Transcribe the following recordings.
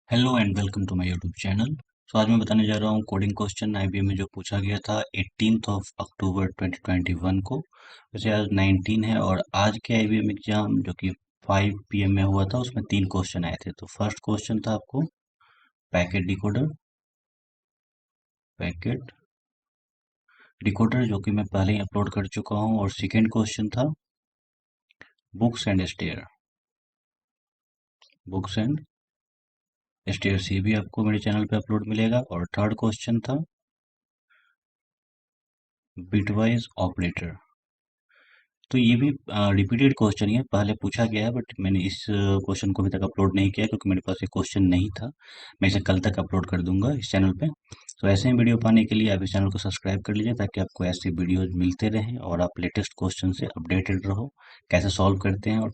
Hello and welcome to my YouTube channel. तो आज मैं बताने जा रहा हूँ कोडिंग क्वेश्चन आईबीएम में जो पूछा गया था 18th ऑफ अक्टूबर 2021 को। वैसे आज 19 है और आज के आईबीएम एग्जाम जो कि 5 पीएम में हुआ था उसमें 3 क्वेश्चन आए थे। तो फर्स्ट क्वेश्चन था आपको पैकेट डिकोडर जो कि मैं पहले ही अपलोड कर चुका हूँ। और सेकेंड क्वेश्चन था बुक्स एंड स्टेयर से भी आपको मेरे चैनल पे अपलोड मिलेगा। और थर्ड क्वेश्चन था बिटवाइज ऑपरेटर। तो ये भी रिपीटेड क्वेश्चन ही है, पहले पूछा गया है बट मैंने इस क्वेश्चन को अभी तक अपलोड नहीं किया क्योंकि मेरे पास ये क्वेश्चन नहीं था। मैं इसे कल तक अपलोड कर दूंगा इस चैनल पे। तो ऐसे ही वीडियो पाने के लिए आप इस चैनल को सब्सक्राइब कर लीजिए ताकि आपको ऐसी वीडियोज मिलते रहें और आप लेटेस्ट क्वेश्चन से अपडेटेड रहो, कैसे सॉल्व करते हैं और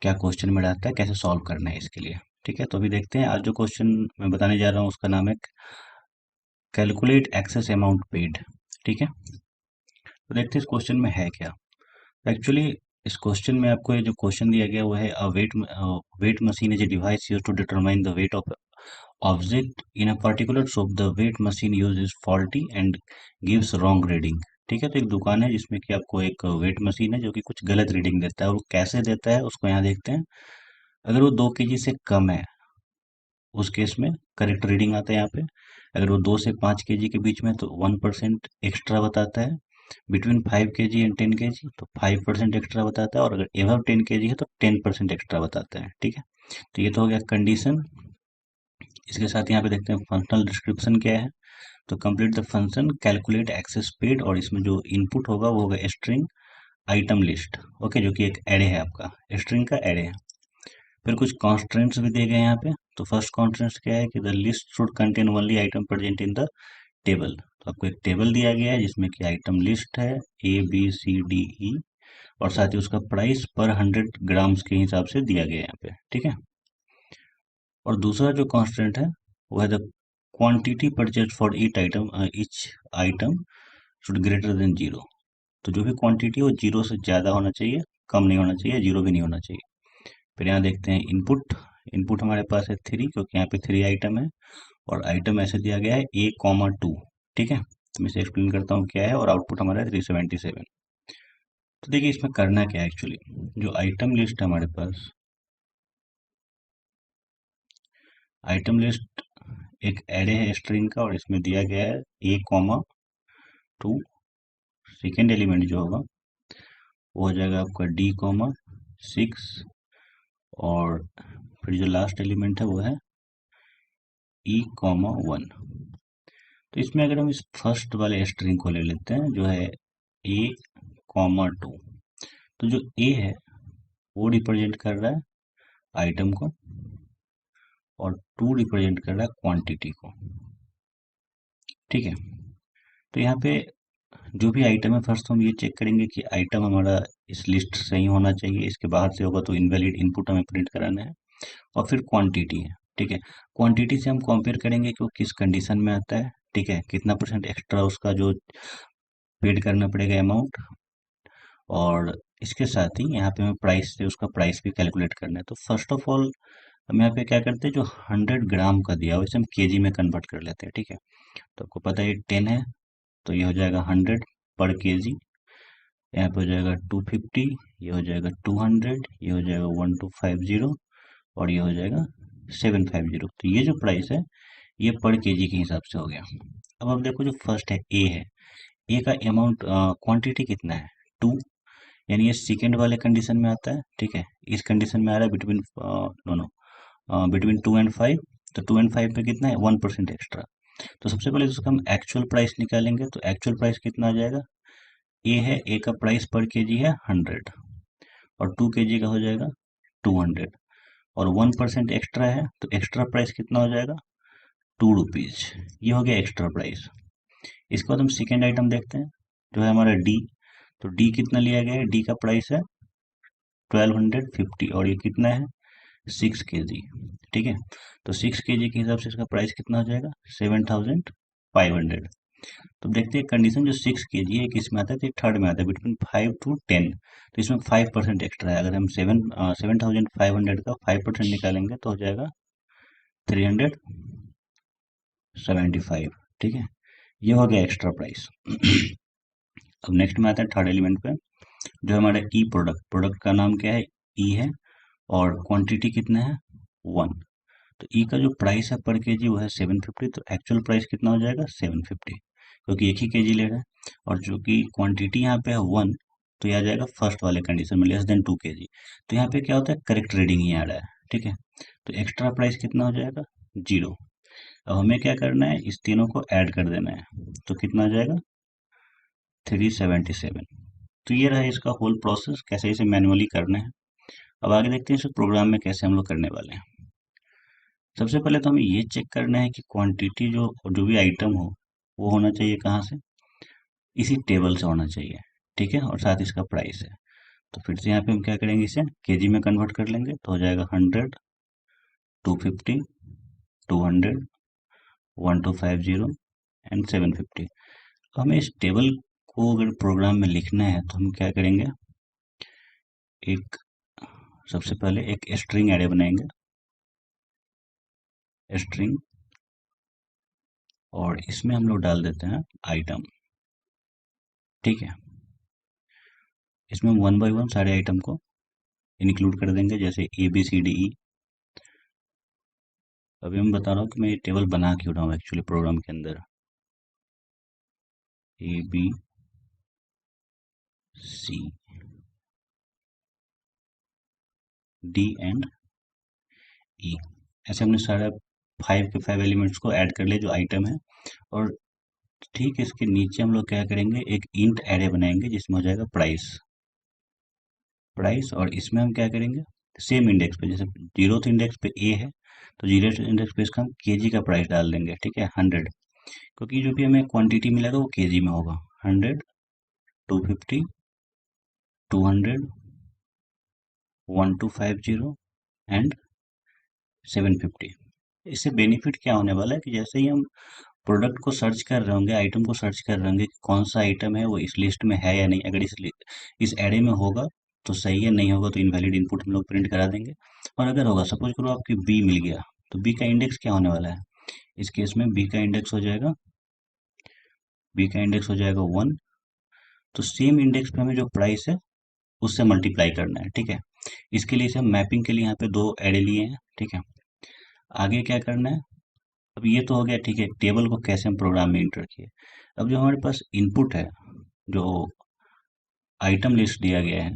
क्या क्वेश्चन में रहता है, कैसे सॉल्व करना है इसके लिए। ठीक है, तो अभी देखते हैं। आज जो क्वेश्चन मैं बताने जा रहा हूँ उसका नाम है कैलकुलेट एक्सेस अमाउंट पेड। ठीक है, तो देखते हैं इस क्वेश्चन में है क्या। एक्चुअली इस क्वेश्चन में आपको ये जो क्वेश्चन दिया गया वो है weight machine is a device used to determine the weight of object in a particular shop. The weight machine use is faulty and gives wrong reading. ठीक है, तो एक दुकान है जिसमें कि आपको एक वेट मशीन है जो कि कुछ गलत रीडिंग देता है। और वो कैसे देता है उसको यहाँ देखते हैं। अगर वो 2 केजी से कम है उस केस में करेक्ट रीडिंग आता है यहाँ पे। अगर वो 2 से 5 केजी के बीच में तो 1% एक्स्ट्रा बताता है। बिटवीन 5 केजी एंड 10 केजी तो 5% एक्स्ट्रा बताता है। और अगर एवव 10 केजी है तो 10% एक्स्ट्रा बताता है। ठीक है, तो ये तो हो गया कंडीशन। इसके साथ यहाँ पे देखते हैं फंक्शनल डिस्क्रिप्शन क्या है। तो complete the function calculate excess paid, और इसमें जो इनपुट होगा वो होगा स्ट्रिंग आइटम लिस्ट। ओके, जो कि एक एरे है, आपका स्ट्रिंग का एरे है। फिर कुछ कॉन्स्ट्रेंट्स भी दिए गए हैं यहाँ पे। तो फर्स्ट कॉन्स्ट्रेंट्स क्या है कि the list should contain only item present in the table. तो आपको एक टेबल दिया गया है जिसमें कि आइटम लिस्ट है ABCDE, और साथ ही उसका प्राइस पर 100 ग्राम्स के हिसाब से दिया गया है यहाँ पे। ठीक है, और दूसरा जो कॉन्स्टेंट है वो है the quantity purchase for each item should greater than zero. तो जो भी क्वांटिटी है वो जीरो से ज़्यादा होना चाहिए, कम नहीं होना चाहिए, जीरो भी नहीं होना चाहिए। फिर यहाँ देखते हैं इनपुट। इनपुट हमारे पास है 3 क्योंकि यहाँ पे 3 आइटम है। और आइटम ऐसे दिया गया है A, 2। ठीक है, तो मैं इसे एक्सप्लेन करता हूँ क्या है। और आउटपुट हमारा है 377। तो देखिए इसमें करना क्या है एक्चुअली। जो आइटम लिस्ट है हमारे पास, आइटम लिस्ट एक एरे है स्ट्रिंग का, और इसमें दिया गया है A, 2। सेकेंड एलिमेंट जो होगा वो हो जाएगा आपका D, 6। और फिर जो लास्ट एलिमेंट है वो है E, 1। तो इसमें अगर हम इस फर्स्ट वाले स्ट्रिंग को ले लेते हैं जो है A, 2। तो जो A है वो रिप्रेजेंट कर रहा है आइटम को, और 2 रिप्रेजेंट कर रहा है क्वांटिटी को। ठीक है, तो यहाँ पे जो भी आइटम है फर्स्ट हम ये चेक करेंगे कि आइटम हमारा इस लिस्ट से ही होना चाहिए, इसके बाहर से होगा तो इनवैलिड इनपुट हमें प्रिंट कराना है। और फिर क्वांटिटी है। ठीक है, क्वांटिटी से हम कंपेयर करेंगे कि वो किस कंडीशन में आता है। ठीक है, कितना परसेंट एक्स्ट्रा उसका जो पेड करना पड़ेगा अमाउंट। और इसके साथ ही यहाँ पे हमें प्राइस से उसका प्राइस भी कैलकुलेट करना है। तो फर्स्ट ऑफ ऑल हम यहाँ पे क्या करते हैं, जो 100 ग्राम का दिया हुआ इसे हम केजी में कन्वर्ट कर लेते हैं। ठीक है, तो आपको पता है 10 है तो ये हो जाएगा 100 पर केजी। यहाँ पे हो जाएगा 250, ये हो जाएगा 200, ये हो जाएगा 1250, और ये हो जाएगा 750। तो ये जो प्राइस है ये पर केजी के हिसाब से हो गया। अब आप देखो जो फर्स्ट है ए है, ए का अमाउंट क्वांटिटी कितना है 2, यानी ये सेकेंड वाले कंडीशन में आता है। ठीक है, इस कंडीशन में आ रहा है बिटवीन दोनों बिटवीन 2 and 5। तो 2 and 5 पे कितना है 1% एक्स्ट्रा। तो सबसे पहले उसका हम एक्चुअल प्राइस निकालेंगे। तो एक्चुअल प्राइस कितना आ जाएगा, ए है, ए का प्राइस पर केजी है 100, और 2 केजी का हो जाएगा 200, और 1% एक्स्ट्रा है तो एक्स्ट्रा प्राइस कितना हो जाएगा 2 रुपीज। ये हो गया एक्स्ट्रा प्राइस। इसके बाद हम सेकेंड आइटम देखते हैं जो है हमारा डी। तो डी कितना लिया गया है, डी का प्राइस है 1250, और ये कितना है 6 केजी। ठीक है, तो 6 केजी के हिसाब से इसका प्राइस कितना हो जाएगा 7500। तो देखते हैं कंडीशन जो 6 केजी है किस में आता है, तो थर्ड में आता है बिटवीन 5 to 10। तो इसमें 5% एक्स्ट्रा है। अगर हम 7500 का 5% निकालेंगे तो हो जाएगा 375, ठीक है। ये हो गया एक्स्ट्रा प्राइस। अब नेक्स्ट में आता है थर्ड एलिमेंट पे, जो हमारा ई प्रोडक्ट, प्रोडक्ट का नाम क्या है, ई है, और क्वांटिटी कितना है, 1। तो ई का जो प्राइस है पर केजी वो है 750, तो एक्चुअल प्राइस कितना हो जाएगा, 750, क्योंकि एक ही केजी ले रहा है। और जो कि क्वांटिटी यहाँ पे है 1, तो यह आ जाएगा फर्स्ट वाले कंडीशन में लेस देन 2 केजी। तो यहाँ पे क्या होता है, करेक्ट रीडिंग ही आ रहा है, ठीक है। तो एक्स्ट्रा प्राइस कितना हो जाएगा, 0। अब हमें क्या करना है, इस तीनों को ऐड कर देना है, तो कितना आ जाएगा, 377। तो ये रहा इसका होल प्रोसेस, कैसे इसे मैनुअली करना है। अब आगे देखते हैं इस प्रोग्राम में कैसे हम लोग करने वाले हैं। सबसे पहले तो हमें ये चेक करना है कि क्वांटिटी जो जो भी आइटम हो वो होना चाहिए कहाँ से, इसी टेबल से होना चाहिए, ठीक है, और साथ इसका प्राइस है। तो फिर से यहाँ पे हम क्या करेंगे, इसे केजी में कन्वर्ट कर लेंगे, तो हो जाएगा 100, 250, 200, 1250 एंड 750। हमें इस टेबल को अगर प्रोग्राम में लिखना है तो हम क्या करेंगे, एक सबसे पहले एक स्ट्रिंग एरे बनाएंगे, स्ट्रिंग, और इसमें हम लोग डाल देते हैं आइटम, ठीक है। इसमें हम 1 बाय 1 सारे आइटम को इंक्लूड कर देंगे, जैसे ABCDE। अभी मैं बता रहा हूँ कि मैं ये टेबल बना क्यों रहा हूँ एक्चुअली प्रोग्राम के अंदर, ABCD एंड E, ऐसे हमने सारे 5 के 5 एलिमेंट्स को ऐड कर लिए जो आइटम है। और ठीक इसके नीचे हम लोग क्या करेंगे, एक इंट एरे बनाएंगे जिसमें हो जाएगा प्राइस, प्राइस, और इसमें हम क्या करेंगे, सेम इंडेक्स पे, जैसे 0th इंडेक्स पे ए है, तो 0th इंडेक्स पे इसका हम केजी का प्राइस डाल देंगे, ठीक है, 100, क्योंकि जो भी हमें क्वांटिटी मिलेगा वो केजी में होगा। 100, 250, 200, 1250 एंड 750। इससे बेनिफिट क्या होने वाला है कि जैसे ही हम प्रोडक्ट को सर्च कर रहे होंगे, आइटम को सर्च कर रहे होंगे कि कौन सा आइटम है वो इस लिस्ट में है या नहीं, अगर इस एरे में होगा तो सही है, नहीं होगा तो इनवैलिड इनपुट हम लोग प्रिंट करा देंगे। और अगर होगा, सपोज करो आपकी बी मिल गया, तो बी का इंडेक्स क्या होने वाला है, इस केस में बी का इंडेक्स हो जाएगा, बी का इंडेक्स हो जाएगा 1। तो सेम इंडेक्स पे हमें जो प्राइस है उससे मल्टीप्लाई करना है, ठीक है। इसके लिए इसे हम मैपिंग के लिए यहाँ पे 2 एरे लिए हैं, ठीक है। आगे क्या करना है, अब ये तो हो गया, ठीक है, टेबल को कैसे हम प्रोग्राम में इंटर किए। अब जो हमारे पास इनपुट है, जो आइटम लिस्ट दिया गया है,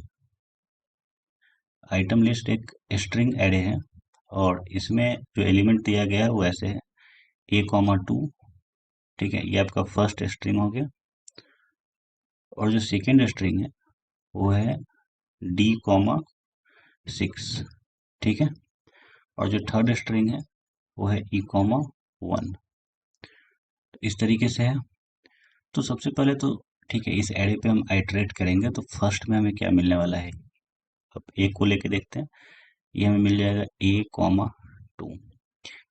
आइटम लिस्ट एक स्ट्रिंग एरे है, और इसमें जो एलिमेंट दिया गया है वो ऐसे है, A, 2, ठीक है, ये आपका फर्स्ट स्ट्रिंग हो गया। और जो सेकेंड स्ट्रिंग है वो है D, 6, ठीक है। और जो थर्ड स्ट्रिंग है वो है E, 1। इस तरीके से है। तो सबसे पहले तो ठीक है, इस एरे पे हम आइटरेट करेंगे, तो फर्स्ट में हमें क्या मिलने वाला है, अब ए को लेके देखते हैं। ये हमें मिल जाएगा A, 2।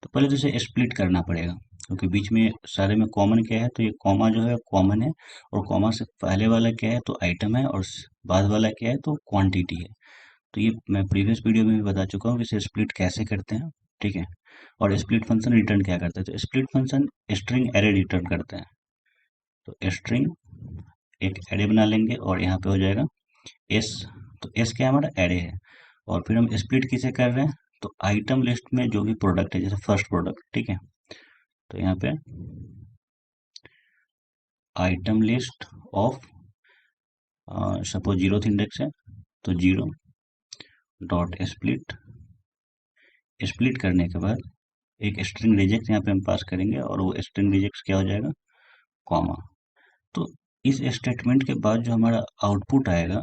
तो पहले तो इसे स्प्लिट करना पड़ेगा, क्योंकि बीच में सारे में कॉमन क्या है, तो ये कॉमा जो है कॉमन है, और कॉमा से पहले वाला क्या है, तो आइटम है, और बाद वाला क्या है, तो क्वांटिटी है। तो ये मैं प्रीवियस वीडियो में भी बता चुका हूँ कि इसे स्प्लिट कैसे करते हैं, ठीक है। और स्प्लिट फंक्शन रिटर्न क्या करता है, तो split function string array return करता है। तो स्ट्रिंग एक एरे बना लेंगे, और यहाँ पे हो जाएगा एस। तो एस क्या है, हमारा एरे है। और फिर हम स्प्लिट किसे कर रहे हैं, तो आइटम लिस्ट में जो भी प्रोडक्ट है, जैसे फर्स्ट प्रोडक्ट, ठीक है, तो यहाँ पे item list of, suppose 0th index है, तो 0 डॉट स्प्लिट, स्प्लिट करने के बाद एक स्ट्रिंग रिजेक्ट यहाँ पे हम पास करेंगे, और वो स्ट्रिंग रिजेक्ट क्या हो जाएगा, कॉमा। तो इस स्टेटमेंट के बाद जो हमारा आउटपुट आएगा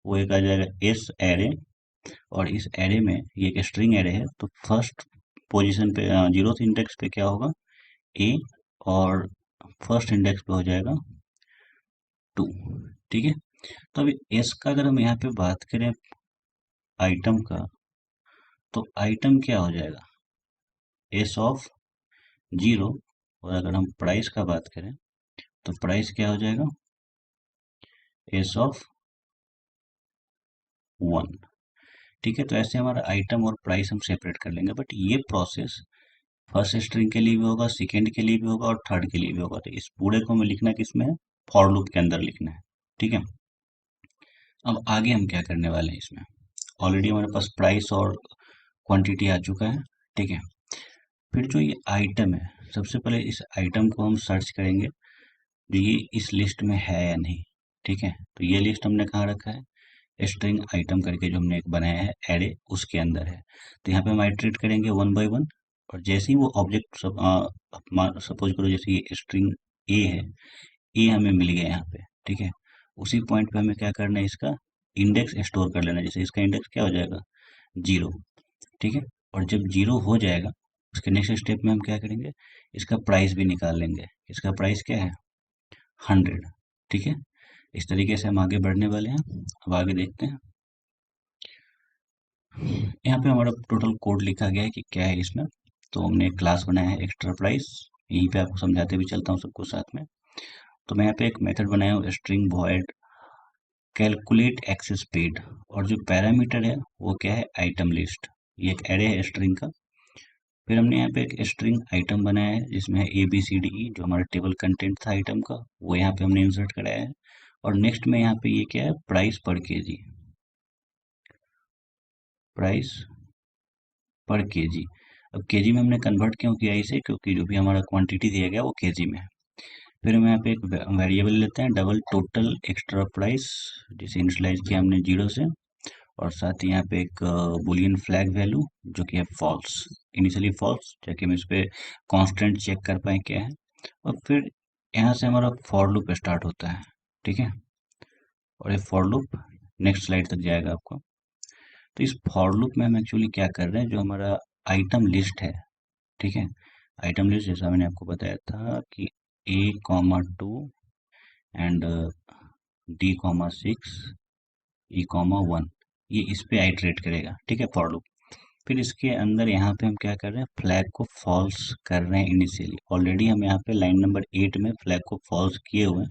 वो एक आ जाएगा एस एरे, और इस एरे में ये एक स्ट्रिंग एरे है, तो फर्स्ट पोजीशन पे 0th इंडेक्स पे क्या होगा, ए, और फर्स्ट इंडेक्स पे हो जाएगा 2, ठीक है। तो अभी एस का अगर हम यहाँ पे बात करें आइटम का, तो आइटम क्या हो जाएगा, एस ऑफ 0। और अगर हम प्राइस का बात करें तो प्राइस क्या हो जाएगा, एस ऑफ 1, ठीक है। तो ऐसे हमारा आइटम और प्राइस हम सेपरेट कर लेंगे, बट ये प्रोसेस फर्स्ट स्ट्रिंग के लिए भी होगा, सेकेंड के लिए भी होगा और थर्ड के लिए भी होगा। तो इस पूरे को हमें लिखना किसमें है, फॉर लूप के अंदर लिखना है। ठीक है, अब आगे हम क्या करने वाले हैं इसमें, ऑलरेडी हमारे पास प्राइस और क्वांटिटी आ चुका है। ठीक है, फिर जो ये आइटम है, सबसे पहले इस आइटम को हम सर्च करेंगे जो ये इस लिस्ट में है या नहीं। ठीक है, तो ये लिस्ट हमने कहाँ रखा है, स्ट्रिंग आइटम करके जो हमने एक बनाया है एरे, उसके अंदर है। तो यहाँ पे हम आइटरेट करेंगे वन बाय वन, और जैसे ही वो ऑब्जेक्ट सपोज करो जैसे ये स्ट्रिंग ए है, ए हमें मिल गया यहाँ पे। ठीक है, उसी पॉइंट पे हमें क्या करना है, इसका इंडेक्स स्टोर कर लेना है। जैसे इसका इंडेक्स क्या हो जाएगा, 0। ठीक है, और जब 0 हो जाएगा, उसके नेक्स्ट स्टेप में हम क्या करेंगे, इसका प्राइस भी निकाल लेंगे। इसका प्राइस क्या है, 100। ठीक है, इस तरीके से हम आगे बढ़ने वाले हैं। अब आगे देखते हैं, यहाँ पे हमारा टोटल कोड लिखा गया है कि क्या है इसमें। तो हमने एक क्लास बनाया है एक्स्ट्रा प्राइस, यहीं पे आपको समझाते भी चलता हूँ सबको साथ में। तो मैं यहाँ पे एक मेथड बनाया हूँ, string void calculate excess paid, और जो पैरामीटर है वो क्या है, आइटम लिस्ट। ये एक एरे है स्ट्रिंग का। फिर हमने यहाँ पे एक स्ट्रिंग आइटम बनाया है जिसमें है ABCDE, जो हमारा टेबल कंटेंट था आइटम का, वो यहाँ पे हमने इंसर्ट कराया है। और नेक्स्ट में यहाँ पे ये क्या है, प्राइस पर केजी, प्राइस पर केजी। अब केजी में हमने कन्वर्ट क्यों किया इसे, क्योंकि जो भी हमारा क्वांटिटी दिया गया वो केजी में है। फिर हम यहाँ पे एक वेरिएबल लेते हैं, डबल टोटल एक्स्ट्रा प्राइस, जिसे इनिशियलाइज किया हमने 0 से, और साथ ही यहाँ पे एक बुलियन फ्लैग वैल्यू जो कि है फॉल्स, इनिशियली फॉल्स, ताकि हम इस पे कांस्टेंट चेक कर पाए क्या है। और फिर यहाँ से हमारा फॉर लूप स्टार्ट होता है। ठीक है, और ये फॉर लूप नेक्स्ट स्लाइड तक जाएगा आपको। तो इस फॉर लूप में हम एक्चुअली क्या कर रहे हैं, जो हमारा आइटम लिस्ट है। ठीक है, आइटम लिस्ट जैसा मैंने आपको बताया था कि A, 2 एंड D, 6, E, 1, ये इस पे आइटरेट करेगा। ठीक है, फॉर लूप। फिर इसके अंदर यहाँ पे हम क्या कर रहे हैं, फ्लैग को फॉल्स कर रहे हैं इनिशियली। ऑलरेडी हम यहाँ पे लाइन नंबर 8 में फ्लैग को फॉल्स किए हुए हैं,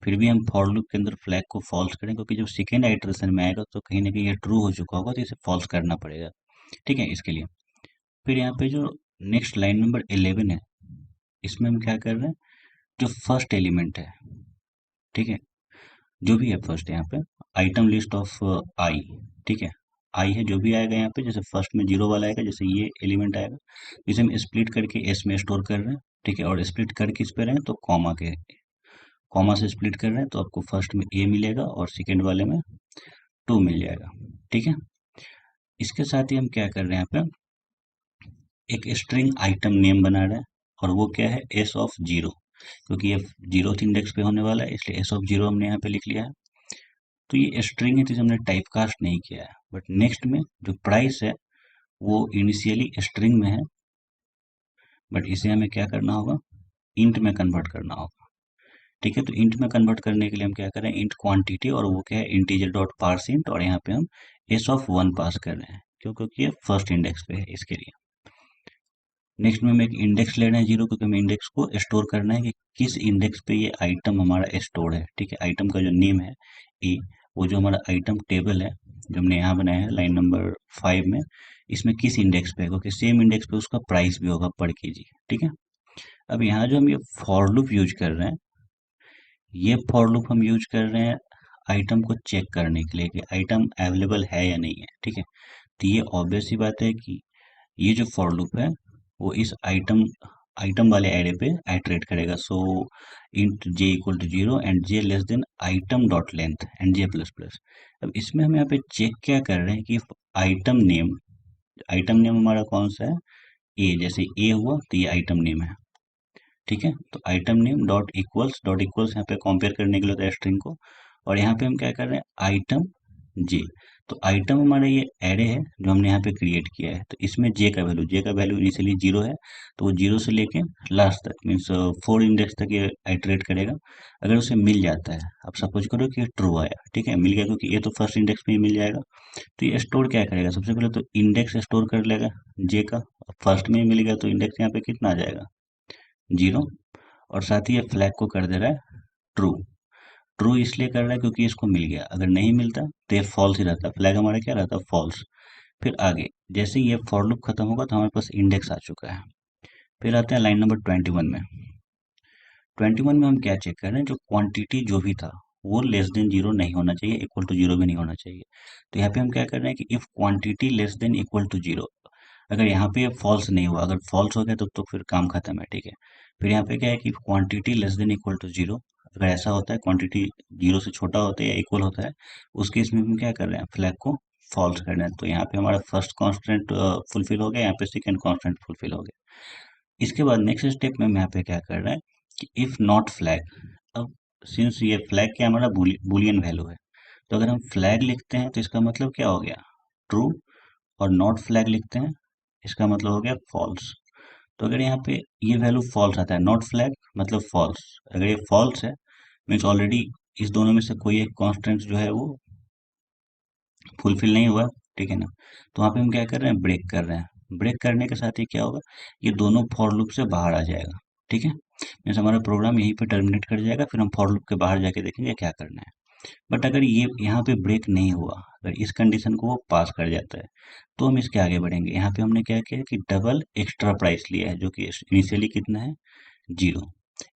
फिर भी हम फॉर लूप के अंदर फ्लैग को फॉल्स करें, क्योंकि जब सेकेंड आइटरेशन में आएगा तो कहीं ना कहीं ये ट्रू हो चुका होगा, तो इसे फॉल्स करना पड़ेगा। ठीक है, इसके लिए फिर यहाँ पे जो नेक्स्ट लाइन नंबर 11 है, इसमें हम क्या कर रहे हैं, जो फर्स्ट एलिमेंट है, ठीक है, जो भी है फर्स्ट यहाँ पे, आइटम लिस्ट ऑफ आई। ठीक है, आई है जो भी आएगा यहाँ पे, जैसे फर्स्ट में 0 वाला आएगा, जैसे ये एलिमेंट आएगा, इसे हम स्प्लिट करके एस में स्टोर कर रहे हैं। ठीक है, और स्प्लिट कर किस पे रहे हैं, तो कॉमा से स्प्लिट कर रहे हैं, तो आपको फर्स्ट में ए मिलेगा और सेकेंड वाले में 2 मिल जाएगा। ठीक है, इसके साथ ही हम क्या कर रहे हैं, यहाँ पे एक स्ट्रिंग आइटम नेम बना रहे हैं, और वो क्या है, एस ऑफ 0, क्योंकि ये 0th इंडेक्स पे होने वाला है, इसलिए एस ऑफ 0 हमने यहाँ पे लिख लिया है। तो ये स्ट्रिंग है, तो इसे हमने टाइप कास्ट नहीं किया है। बट नेक्स्ट में जो प्राइस है वो इनिशियली स्ट्रिंग में है, बट इसे हमें क्या करना होगा, इंट में कन्वर्ट करना होगा। ठीक है, तो इंट में कन्वर्ट करने के लिए हम क्या करें, इंट क्वांटिटी, और वो क्या है, इंटीजर डॉट पार्स इंट, और यहाँ पे हम एस ऑफ 1 पास कर रहे हैं, क्यों, क्योंकि ये फर्स्ट इंडेक्स पे है, इसके लिए। नेक्स्ट में हम एक इंडेक्स ले रहे हैं 0, क्योंकि हमें इंडेक्स को स्टोर करना है कि किस इंडेक्स पे ये आइटम हमारा स्टोर है। ठीक है, आइटम का जो नेम है ए, वो जो हमारा आइटम टेबल है जो हमने यहाँ बनाया है लाइन नंबर 5 में, इसमें किस इंडेक्स पे है, क्योंकि सेम इंडेक्स पे उसका प्राइस भी होगा पर केजी। ठीक है, अब यहाँ जो हम ये फॉर लूप यूज कर रहे हैं, ये फॉर लूप हम यूज कर रहे हैं आइटम को चेक करने के लिए कि आइटम अवेलेबल है या नहीं है। ठीक है, तो ये ऑब्वियस सी बात है कि ये जो फॉर लूप है वो इस आइटम आइटम वाले एरे पे आइटरेट करेगा। So int j equal to 0 and j less than item dot length and j plus plus. अब इसमें हम यहाँ पे चेक क्या कर रहे हैं कि आइटम नेम हमारा कौन सा है, ए, जैसे ए हुआ तो ये आइटम नेम है। ठीक है, तो आइटम नेम डॉट इक्वल्स यहाँ पे कंपेयर करने के लिए होता है स्ट्रिंग को, और यहाँ पे हम क्या कर रहे हैं, आइटम जे। तो आइटम हमारा ये एरे है जो हमने यहाँ पे क्रिएट किया है, तो इसमें जे का वैल्यू इनिशियली 0 है, तो वो 0 से लेके लास्ट तक मीन्स 4 इंडेक्स तक ये आइटरेट करेगा। अगर उसे मिल जाता है, अब सपोज करो कि ये ट्रू आया, ठीक है, मिल गया, क्योंकि ये तो फर्स्ट इंडेक्स में ही मिल जाएगा, तो ये स्टोर क्या करेगा, सबसे पहले तो इंडेक्स स्टोर कर लेगा जे का, फर्स्ट में ही मिल गया तो इंडेक्स यहाँ पे कितना आ जाएगा, 0। और साथ ही ये फ्लैग को कर दे रहा है ट्रू। ट्रू इसलिए कर रहा है क्योंकि इसको मिल गया, अगर नहीं मिलता तो ये फॉल्स ही रहता, फ्लैग हमारा क्या रहता, फॉल्स। फिर आगे जैसे ही ये फॉर लूप खत्म होगा तो हमारे पास इंडेक्स आ चुका है। फिर आते हैं लाइन नंबर 21 में। 21 में हम क्या चेक कर रहे हैं, जो क्वांटिटी जो भी था वो लेस देन जीरो नहीं होना चाहिए, इक्वल टू जीरो भी नहीं होना चाहिए। तो यहाँ पे हम क्या कर रहे हैं कि if quantity less than equal to zero, अगर यहाँ पे फॉल्स नहीं हुआ, अगर फॉल्स हो गया तो फिर काम खत्म है, ठीक है। फिर यहाँ पे क्या है कि quantity less than equal to zero, अगर ऐसा होता है क्वांटिटी जीरो से छोटा होता है या इक्वल होता है, उस केस में हम क्या कर रहे हैं, फ्लैग को फॉल्स कर रहे हैं। तो यहाँ पे हमारा फर्स्ट कॉन्स्टेंट फुलफिल हो गया, यहाँ पे सेकेंड कॉन्स्टेंट फुलफिल हो गया। इसके बाद नेक्स्ट स्टेप में हम यहाँ पे क्या कर रहे हैं कि इफ नॉट फ्लैग, अब सिंस ये फ्लैग क्या हमारा बुलियन वैल्यू है, तो अगर हम फ्लैग लिखते हैं तो इसका मतलब क्या हो गया, ट्रू, और नॉट फ्लैग लिखते हैं इसका मतलब हो गया फॉल्स। तो अगर यहाँ पे ये वैल्यू फॉल्स आता है, नॉट फ्लैग मतलब फॉल्स, अगर ये फॉल्स है मीन्स ऑलरेडी इस दोनों में से कोई एक कांस्टेंट जो है वो फुलफिल नहीं हुआ, ठीक है ना। तो वहाँ पे हम क्या कर रहे हैं, ब्रेक कर रहे हैं। ब्रेक करने के साथ ही क्या होगा, ये दोनों फॉर लूप से बाहर आ जाएगा, ठीक है। मीन्स हमारा प्रोग्राम यहीं पे टर्मिनेट कर जाएगा, फिर हम फॉर लूप के बाहर जाके देखेंगे क्या करना है। बट अगर ये यहाँ पे ब्रेक नहीं हुआ, अगर इस कंडीशन को वो पास कर जाता है, तो हम इसके आगे बढ़ेंगे। यहाँ पे हमने क्या किया कि डबल एक्स्ट्रा प्राइस लिया है, जो कि इनिशियली कितना है, जीरो।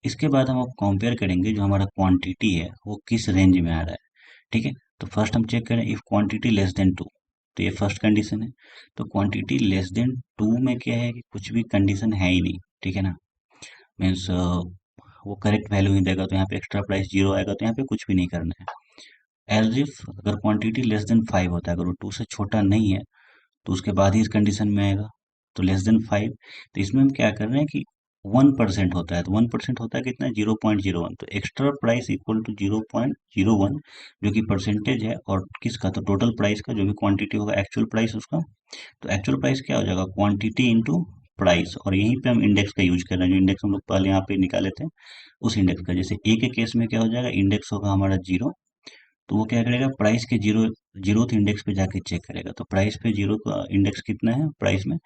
इसके बाद हम अब कंपेयर करेंगे जो हमारा क्वांटिटी है वो किस रेंज में आ रहा है, ठीक है। तो फर्स्ट हम चेक करें if quantity less than two, तो ये फर्स्ट कंडीशन है। तो क्वांटिटी लेस देन टू में क्या है कि कुछ भी कंडीशन है ही नहीं, ठीक है ना। मीन्स वो करेक्ट वैल्यू ही देगा, तो यहाँ पे एक्स्ट्रा प्राइस जीरो आएगा, तो यहाँ पे कुछ भी नहीं करना है। एज इफ अगर क्वांटिटी लेस देन फाइव होता है, अगर वो टू से छोटा नहीं है, तो उसके बाद ही इस कंडीशन में आएगा। तो लेस देन फाइव, तो इसमें हम क्या कर रहे हैं कि 1% होता है, तो 1% होता है कितना, 0.01, तो एक्स्ट्रा प्राइस इक्वल टू 0.01, जो कि परसेंटेज है और किसका, तो टोटल प्राइस का, जो भी क्वांटिटी होगा एक्चुअल प्राइस उसका। तो एक्चुअल प्राइस क्या हो जाएगा, क्वांटिटी इंटू प्राइस, और यहीं पे हम इंडेक्स का यूज कर रहे हैं, जो इंडेक्स हम लोग पहले यहाँ पे निकाले थे उस इंडेक्स का। जैसे ए के केस में क्या हो जाएगा, इंडेक्स होगा हमारा जीरो, तो वो क्या करेगा, प्राइस के जीरोथ इंडेक्स पे जाके चेक करेगा। तो प्राइस पे जीरो का इंडेक्स कितना है प्राइस में,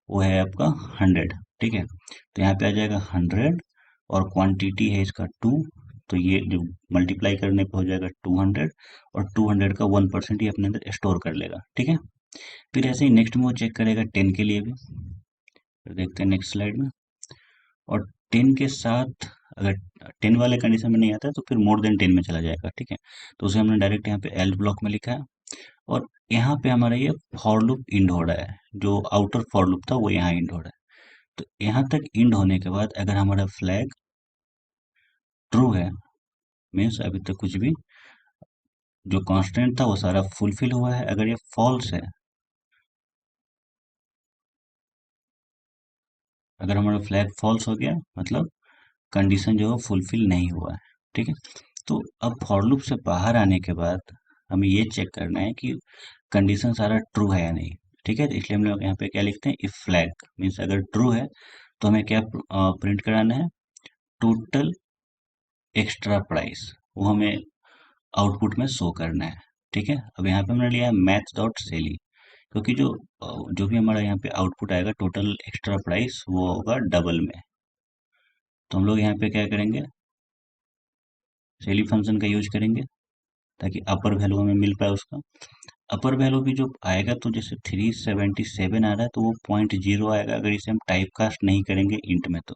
वो है आपका 100, ठीक है। तो यहाँ पे आ जाएगा 100, और क्वांटिटी है इसका टू, तो ये जो मल्टीप्लाई करने पे हो जाएगा 200, और 200 का 1% ही अपने अंदर स्टोर कर लेगा, ठीक है। फिर ऐसे ही नेक्स्ट में वो चेक करेगा 10 के लिए भी। तो देखते हैं नेक्स्ट स्लाइड में। और 10 के साथ अगर 10 वाले कंडीशन में नहीं आता है तो फिर मोर देन 10 में चला जाएगा, ठीक है। तो उसे हमने डायरेक्ट यहाँ पे एल्स ब्लॉक में लिखा है, और यहाँ पे हमारा ये फॉर लूप इंड हो रहा है, जो आउटर फॉर लूप था वो यहाँ इंड हो रहा है। तो यहाँ तक इंड होने के बाद अगर हमारा फ्लैग ट्रू है, मीन्स अभी तक कुछ भी जो कांस्टेंट था वो सारा फुलफिल हुआ है। अगर ये फॉल्स है, अगर हमारा फ्लैग फॉल्स हो गया मतलब कंडीशन जो है फुलफिल नहीं हुआ है, ठीक है। तो अब फॉर लूप से बाहर आने के बाद हमें ये चेक करना है कि कंडीशन सारा ट्रू है या नहीं, ठीक है। तो इसलिए हम लोग यहाँ पे क्या लिखते हैं, इफ फ्लैग मीन्स अगर ट्रू है तो हमें क्या प्रिंट कराना है, टोटल एक्स्ट्रा प्राइस, वो हमें आउटपुट में शो करना है, ठीक है। अब यहाँ पे हमने लिया है मैथ डॉट सेली, क्योंकि जो भी हमारा यहाँ पे आउटपुट आएगा टोटल एक्स्ट्रा प्राइस वो होगा डबल में। तो हम लोग यहाँ पे क्या करेंगे, सेली फंक्शन का यूज करेंगे ताकि अपर वैल्यू हमें मिल पाए उसका। अपर वैल्यू भी जो आएगा, तो जैसे 377 आ रहा है तो वो 0.0 आएगा अगर इसे हम टाइप कास्ट नहीं करेंगे इंट में तो।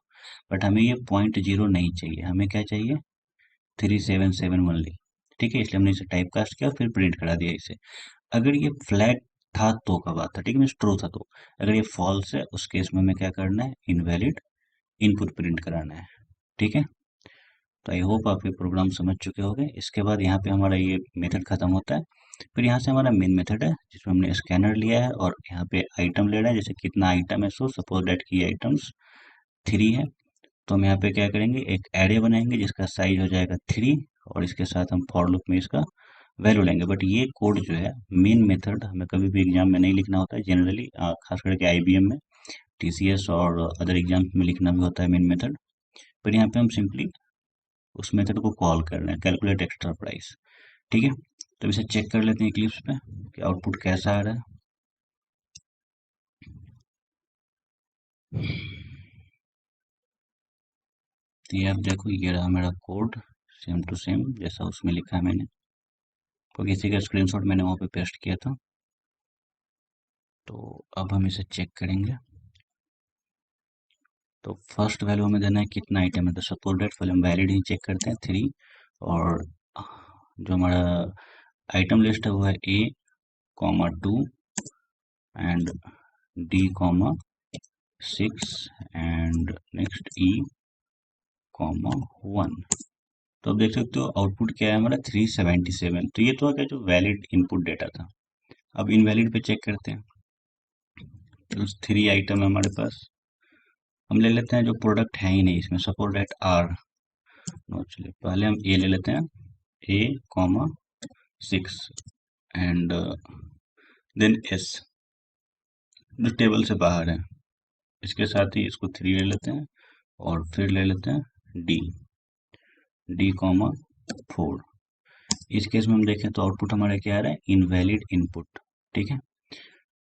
बट हमें ये 0.0 नहीं चाहिए, हमें क्या चाहिए, 377 ओनली, ठीक है। इसलिए हमने इसे टाइप कास्ट किया और फिर प्रिंट करा दिया इसे। अगर ये फ्लैग था तो का बात था, ठीक है, ट्रू था तो। अगर ये फॉल्स है उस केस में हमें क्या करना है, इनवैलिड इनपुट प्रिंट कराना है, ठीक है। तो आई होप आप ये प्रोग्राम समझ चुके होंगे। इसके बाद यहाँ पे हमारा ये मेथड खत्म होता है। फिर यहाँ से हमारा मेन मेथड है जिसमें हमने स्कैनर लिया है और यहाँ पे आइटम ले रहे हैं, जैसे कितना आइटम है, सो सपोज दैट की आइटम्स 3 है। तो हम यहाँ पे क्या करेंगे, एक एरे बनाएंगे जिसका साइज हो जाएगा 3, और इसके साथ हम फॉर लूप में इसका वैल्यू लेंगे। बट ये कोड जो है मेन मेथड हमें कभी भी एग्जाम में नहीं लिखना होता है जनरली, खास करके आईबीएम में, टीसीएस और अदर एग्जाम्स में लिखना भी होता है मेन मेथड। फिर यहाँ पे हम सिंपली उस मेथड को कॉल कर रहे हैं, कैलकुलेट एक्स्ट्रा प्राइस, ठीक है। तो इसे चेक कर लेते हैं इक्लिप्स पे कि आउटपुट कैसा आ रहा है। तो ये आप देखो, ये रहा मेरा कोड, सेम टू सेम जैसा उसमें लिखा है मैंने, क्योंकि इसी का स्क्रीनशॉट मैंने वहाँ पे पेस्ट किया था। तो अब हम इसे चेक करेंगे। तो फर्स्ट वैल्यू हमें देना है कितना आइटम है, तो सपोज दैट पहले हम वैलिड ही चेक करते हैं 3, और जो हमारा आइटम लिस्ट है वो है A comma 2 and D comma 6 and next E comma 1। तो अब देख सकते हो आउटपुट क्या है हमारा 377। तो ये तो क्या जो वैलिड इनपुट डेटा था। अब इनवैलिड पे चेक करते हैं। तो 3 आइटम है हमारे पास, हम ले लेते हैं जो प्रोडक्ट है ही नहीं इसमें, सपोज दैट आर। नो, चलिए पहले हम ए ले लेते हैं, ए कॉमा 6 एंड देन एस, जो टेबल से बाहर है। इसके साथ ही इसको 3 ले लेते हैं और फिर ले लेते हैं डी, डी कॉमा 4। इस केस में हम देखें तो आउटपुट हमारा क्या आ रहा है, इनवैलिड इनपुट। ठीक है।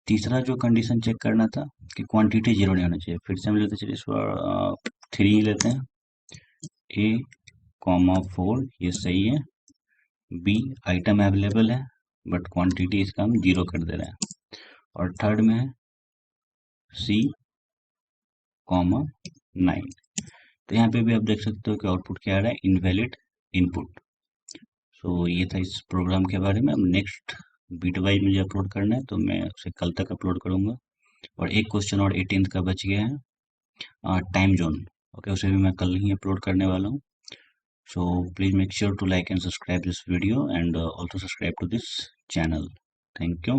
तीसरा जो कंडीशन चेक करना था कि क्वांटिटी जीरो नहीं होना चाहिए, फिर से हम लेते चलिए इस बार 3 लेते हैं, ए कॉमा 4 ये सही है, बी आइटम अवेलेबल है बट क्वांटिटी इसका हम जीरो कर दे रहे हैं, और थर्ड में है सी कॉमा 9। तो यहाँ पे भी आप देख सकते हो कि आउटपुट क्या आ रहा है, इनवैलिड इनपुट। सो ये था इस प्रोग्राम के बारे में। अब नेक्स्ट बिट वाइज मुझे अपलोड करना है तो मैं उसे कल तक अपलोड करूँगा। और एक क्वेश्चन और 18th का बच गया है, टाइम जोन। ओके, उसे भी मैं कल ही अपलोड करने वाला हूँ। So please make sure to like and subscribe this video, and also subscribe to this channel. Thank you.